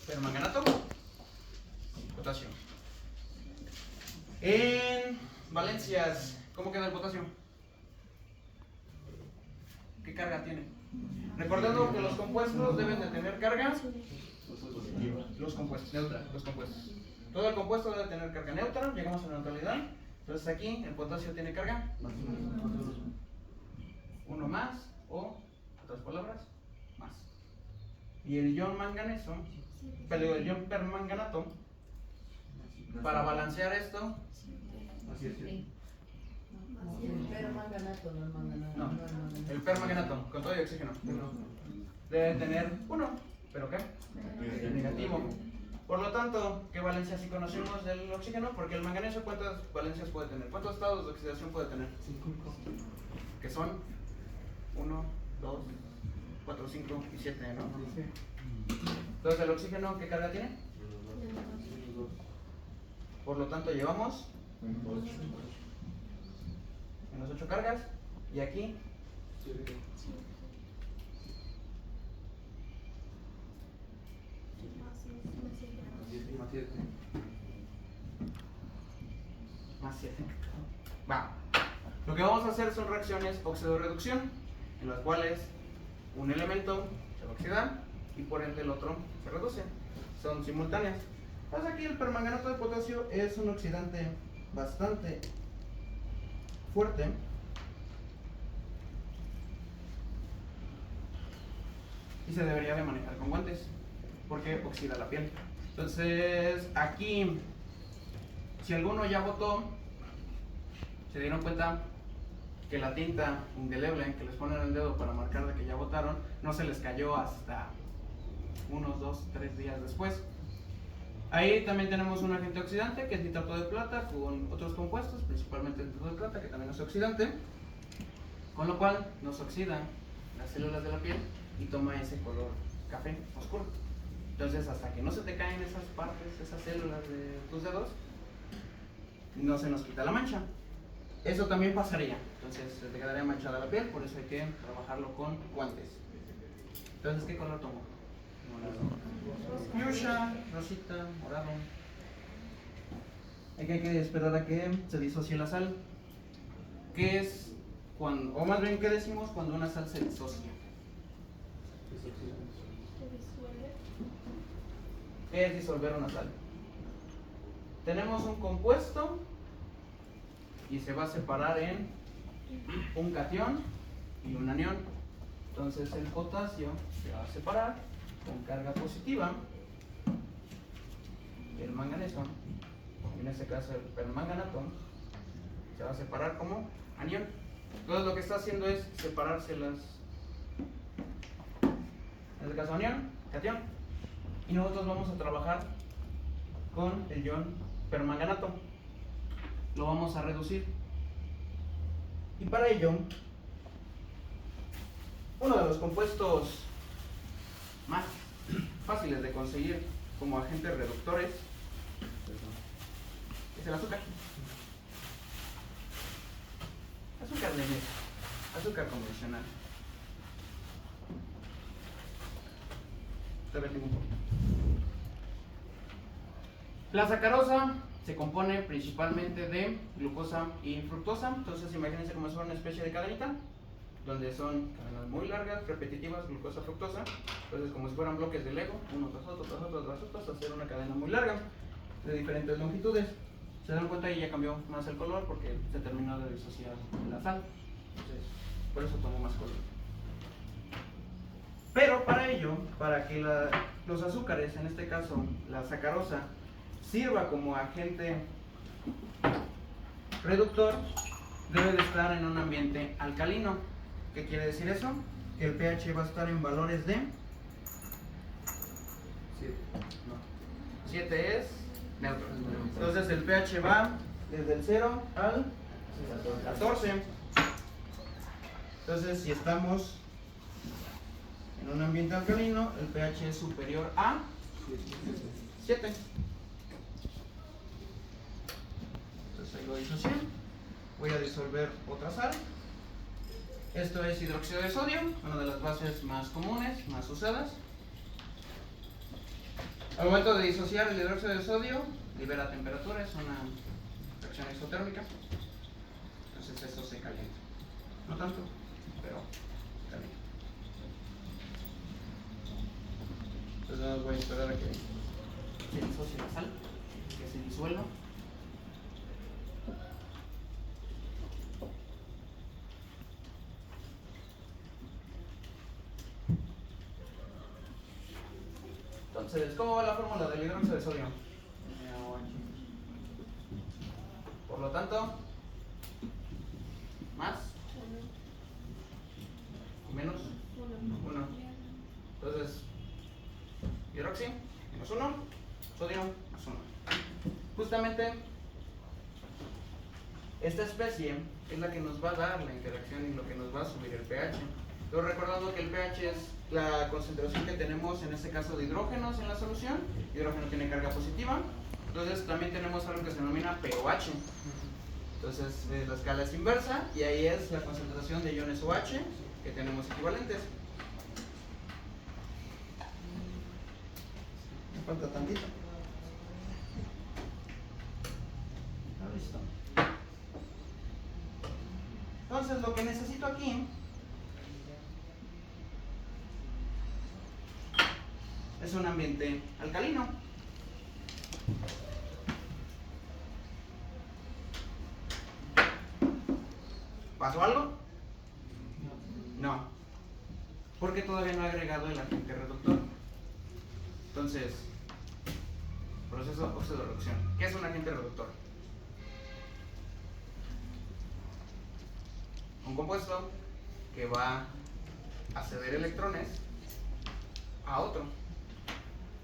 permanganato, potasio. En valencias, ¿cómo queda el potasio? ¿Qué carga tiene? Recordando que los compuestos deben de tener carga. Los compuestos, neutra, los compuestos. Todo el compuesto debe tener carga neutra, llegamos a la neutralidad. Entonces aquí el potasio tiene carga. Uno más, o, otras palabras, más. Y el ion manganeso, pero el ion permanganato, para balancear esto, El permanganato, no el manganato. no, el permanganato, con todo y oxígeno, debe tener 1, ¿pero qué? Negativo. Por lo tanto, ¿qué valencia sí conocemos del oxígeno? Porque el manganeso, ¿cuántas valencias puede tener? ¿Cuántos estados de oxidación puede tener? 5. Que son 1, 2, 4, 5 y 7, ¿no? Entonces, ¿el oxígeno qué carga tiene? Por lo tanto, llevamos menos 8 cargas. Y aquí más 7. Va. Lo que vamos a hacer son reacciones oxidorreducción, en las cuales un elemento se va a oxidar y por ende el otro se reduce. Son simultáneas. Pues aquí el permanganato de potasio es un oxidante bastante fuerte. Y se debería de manejar con guantes, porque oxida la piel. Entonces, aquí, si alguno ya botó, se dieron cuenta que la tinta indeleble que les ponen en el dedo para marcar de que ya botaron, no se les cayó hasta unos 2, 3 días después. Ahí también tenemos un agente oxidante, que es nitrato de plata, con otros compuestos, principalmente el nitrato de plata, que también es oxidante, con lo cual nos oxida las células de la piel y toma ese color café oscuro. Entonces, hasta que no se te caen esas partes, esas células de tus dedos, no se nos quita la mancha. Eso también pasaría, entonces se te quedaría manchada la piel, por eso hay que trabajarlo con guantes. Entonces, ¿qué color tomo? Fuchsia, rosita, morado. Aquí hay que esperar a que se disocie la sal. ¿Qué es cuando, o más bien, qué decimos cuando una sal se disocia? ¿Qué es disolver una sal? Tenemos un compuesto y se va a separar en un catión y un anión. Entonces el potasio se va a separar con carga positiva, el manganeso, en este caso el permanganato, se va a separar como anión. Entonces lo que está haciendo es separárselas, en este caso anión, catión, y nosotros vamos a trabajar con el ion permanganato. Lo vamos a reducir, y para ello uno de los compuestos más fáciles de conseguir como agentes reductores es el azúcar. Azúcar de mesa, azúcar convencional. Te vertimos un poquito. La sacarosa se compone principalmente de glucosa y fructosa. Entonces imagínense como si fuera una especie de cadenita, donde son cadenas muy largas, repetitivas, glucosa, fructosa. Entonces, como si fueran bloques de Lego, uno tras otro, tras otro, tras otro, hasta hacer una cadena muy larga, de diferentes longitudes. Se dan cuenta que ya cambió más el color porque se terminó de disociar la sal. Entonces, por eso tomó más color. Pero para ello, para que los azúcares, en este caso la sacarosa, sirva como agente reductor, debe de estar en un ambiente alcalino. ¿Qué quiere decir eso? Que el pH va a estar en valores de 7 es neutro. Entonces el pH va desde el 0 al 14. Entonces, si estamos en un ambiente alcalino, el pH es superior a 7. Entonces ahí lo disocié. Voy a disolver otra sal. Esto es hidróxido de sodio, una de las bases más comunes, más usadas. Al momento de disociar el hidróxido de sodio, libera temperatura, es una reacción exotérmica. Entonces eso se calienta. No tanto, pero calienta. Entonces nada más voy a esperar a que se disocie la sal, que se disuelva. Entonces, ¿cómo va la fórmula del hidróxido de sodio? Por lo tanto, más menos 1. Entonces, hidroxi menos 1, sodio más 1. Justamente, esta especie es la que nos va a dar la interacción y lo que nos va a subir el pH. Pero recordando que el pH es la concentración que tenemos en este caso de hidrógenos en la solución. Hidrógeno tiene carga positiva. Entonces también tenemos algo que se denomina pOH. Entonces la escala es inversa y ahí es la concentración de iones OH que tenemos equivalentes. Me falta tantito. Listo. Entonces lo que necesito aquí es un ambiente alcalino. ¿Pasó algo? No. Porque todavía no he agregado el agente reductor. Entonces, proceso óxido-reducción. ¿Qué es un agente reductor? Un compuesto que va a ceder electrones a otro.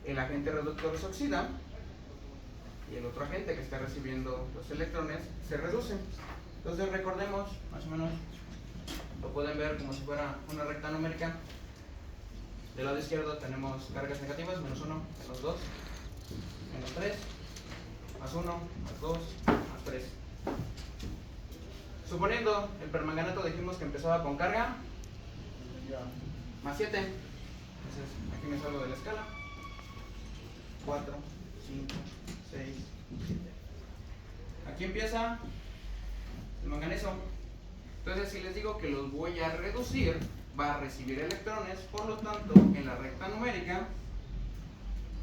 El agente reductor se oxida y el otro agente que está recibiendo los electrones se reduce. Entonces recordemos, más o menos, lo pueden ver como si fuera una recta numérica. Del lado izquierdo tenemos cargas negativas, menos 1, menos 2, menos 3, más 1, más 2, más 3. Suponiendo el permanganato dijimos que empezaba con carga, más 7. Entonces aquí me salgo de la escala. 4, 5, 6, 7. Aquí empieza el manganeso. Entonces si les digo que los voy a reducir, va a recibir electrones, por lo tanto en la recta numérica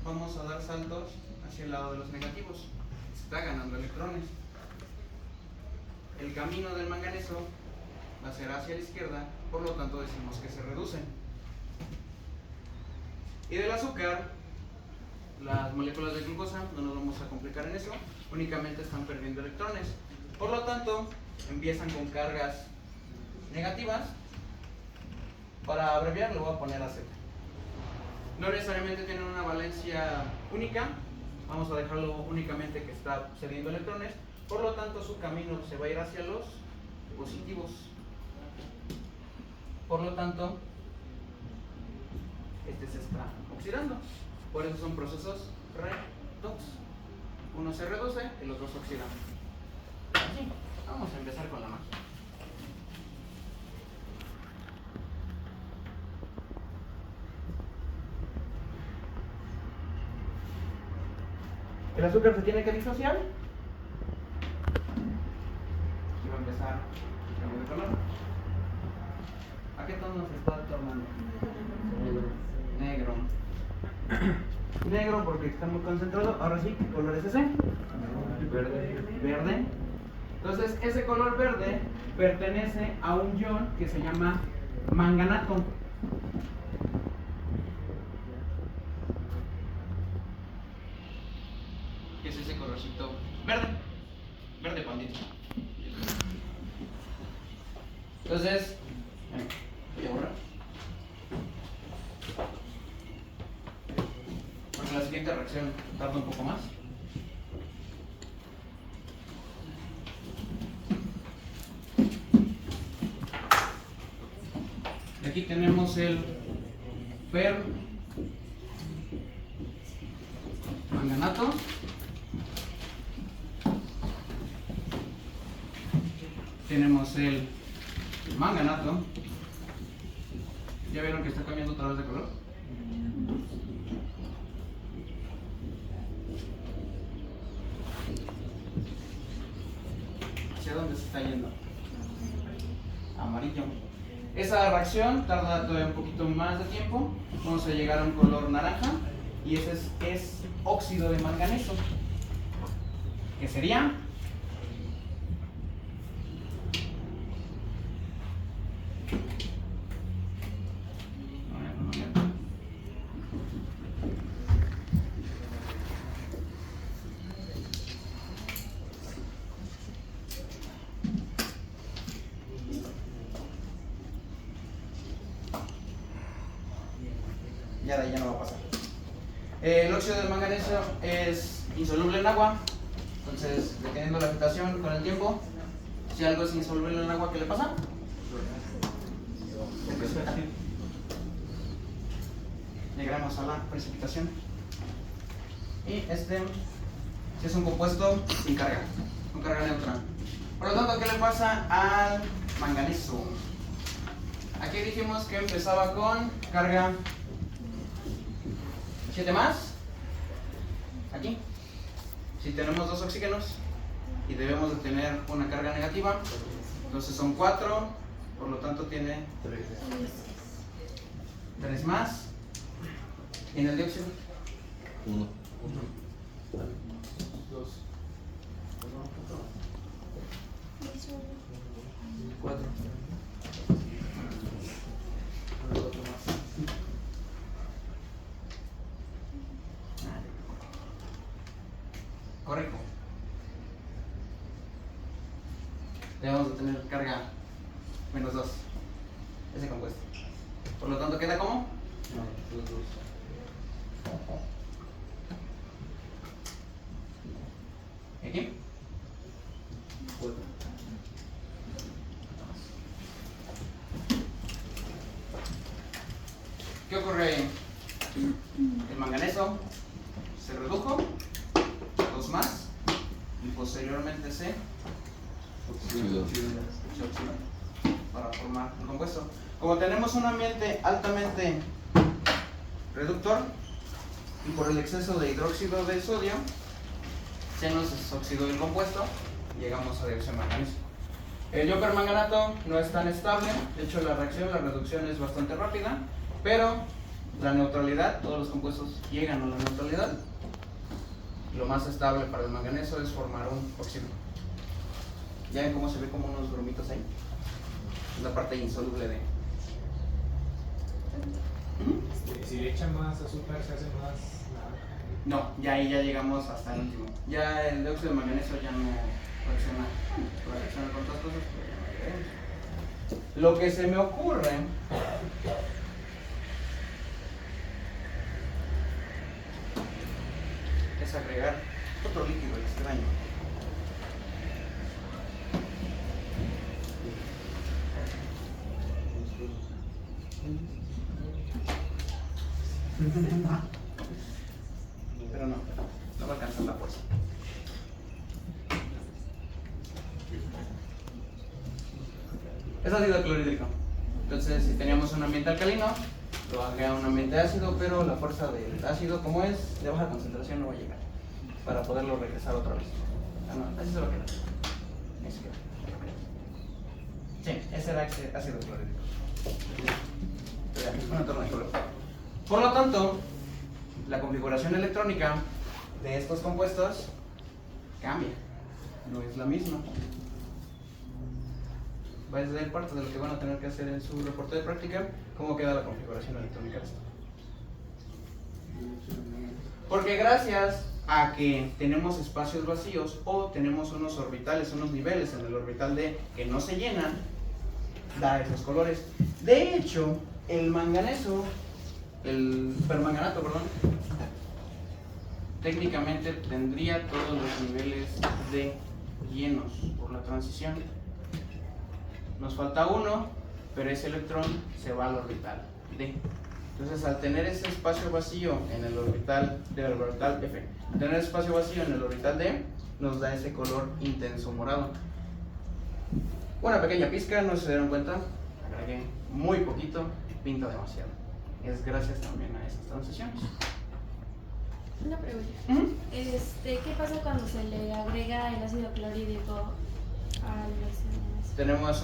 vamos a dar saltos hacia el lado de los negativos. Está ganando electrones. El camino del manganeso va a ser hacia la izquierda, por lo tanto decimos que se reduce. Y del azúcar, las moléculas de glucosa, no nos vamos a complicar en eso, únicamente están perdiendo electrones. Por lo tanto, empiezan con cargas negativas. Para abreviar lo voy a poner a Z. No necesariamente tienen una valencia única, vamos a dejarlo únicamente que está cediendo electrones, por lo tanto su camino se va a ir hacia los positivos. Por lo tanto, este se está oxidando. Por eso son procesos redox. Uno se reduce, el otro se oxida. Así, vamos a empezar con la magia. El azúcar se tiene que disociar. Y va a empezar el cambio de color. ¿A qué tono se está tornando? Negro. Negro porque está muy concentrado. Ahora sí, ¿qué color es ese? Verde. Entonces, ese color verde pertenece a un ion que se llama manganato. ¿Qué es ese colorcito verde? Verde pandito. Entonces, voy a borrar. Porque la siguiente reacción tarda un poco más. Y aquí tenemos el permanganato. Tenemos el manganato. ¿Ya vieron que está cambiando otra vez de color? ¿Hacia dónde se está yendo? Amarillo. Esa reacción tarda todavía un poquito más de tiempo. Vamos a llegar a un color naranja. Y ese es óxido de manganeso. ¿Qué sería? Ya de ahí ya no va a pasar. El óxido de manganeso es insoluble en agua. Entonces, dependiendo de la agitación con el tiempo, si algo es insoluble en agua, ¿qué le pasa? Llegaremos a la precipitación. Y si es un compuesto sin carga, con carga neutra. Por lo tanto, ¿qué le pasa al manganeso? Aquí dijimos que empezaba con carga 7 más. Aquí. Si tenemos 2 oxígenos y debemos de tener una carga negativa, entonces son 4, por lo tanto tiene 3 más. ¿Y en el dióxido? 1. 2. 4. Correcto. Debemos de tener carga menos 2. Ese compuesto. Por lo tanto, ¿queda como? ¿Aquí? 4. ¿Qué ocurre ahí? El manganeso se redujo, 2 más, y posteriormente se oxidó para formar un compuesto. Como tenemos un ambiente altamente reductor y por el exceso de hidróxido de sodio se nos oxidó el compuesto y llegamos a dióxido de manganeso. El iopermanganato no es tan estable, de hecho la reducción es bastante rápida, pero la neutralidad, todos los compuestos llegan a la neutralidad. Lo más estable para el manganeso es formar un óxido. ¿Ya ven cómo se ve como unos grumitos ahí? Es la parte insoluble de... Si le echan más azúcar, se hace más naranja. No, ya ahí ya llegamos hasta el último. Ya el dióxido de manganeso ya no reacciona con otras cosas, pero ya no llegaremos. Lo que se me ocurre es agregar otro líquido extraño. Pero no va a alcanzar la fuerza. Es ácido clorhídrico. Entonces, si teníamos un ambiente alcalino, lo va a crear un ambiente ácido, pero la fuerza del ácido, como es de baja concentración, no va a llegar para poderlo regresar otra vez. Ah, no, así se va a quedar. Ahí se queda. Sí, ese era ácido clorhídrico. Una torre de cloro. Por lo tanto, la configuración electrónica de estos compuestos cambia, no es la misma. Va a ser parte de lo que van a tener que hacer en su reporte de práctica, cómo queda la configuración electrónica de esto. Porque gracias a que tenemos espacios vacíos o tenemos unos orbitales, unos niveles en el orbital D que no se llenan, da esos colores. De hecho, el permanganato, técnicamente tendría todos los niveles de llenos por la transición. Nos falta uno, pero ese electrón se va al orbital D. Entonces, al tener ese espacio vacío en el orbital F, tener espacio vacío en el orbital D, nos da ese color intenso morado. Una pequeña pizca, no se dieron cuenta, agregué muy poquito, pinta demasiado. Es gracias también a esas transiciones. Una pregunta. ¿Mm? ¿Qué pasa cuando se le agrega el ácido clorhídrico Ah, ya sé. Tenemos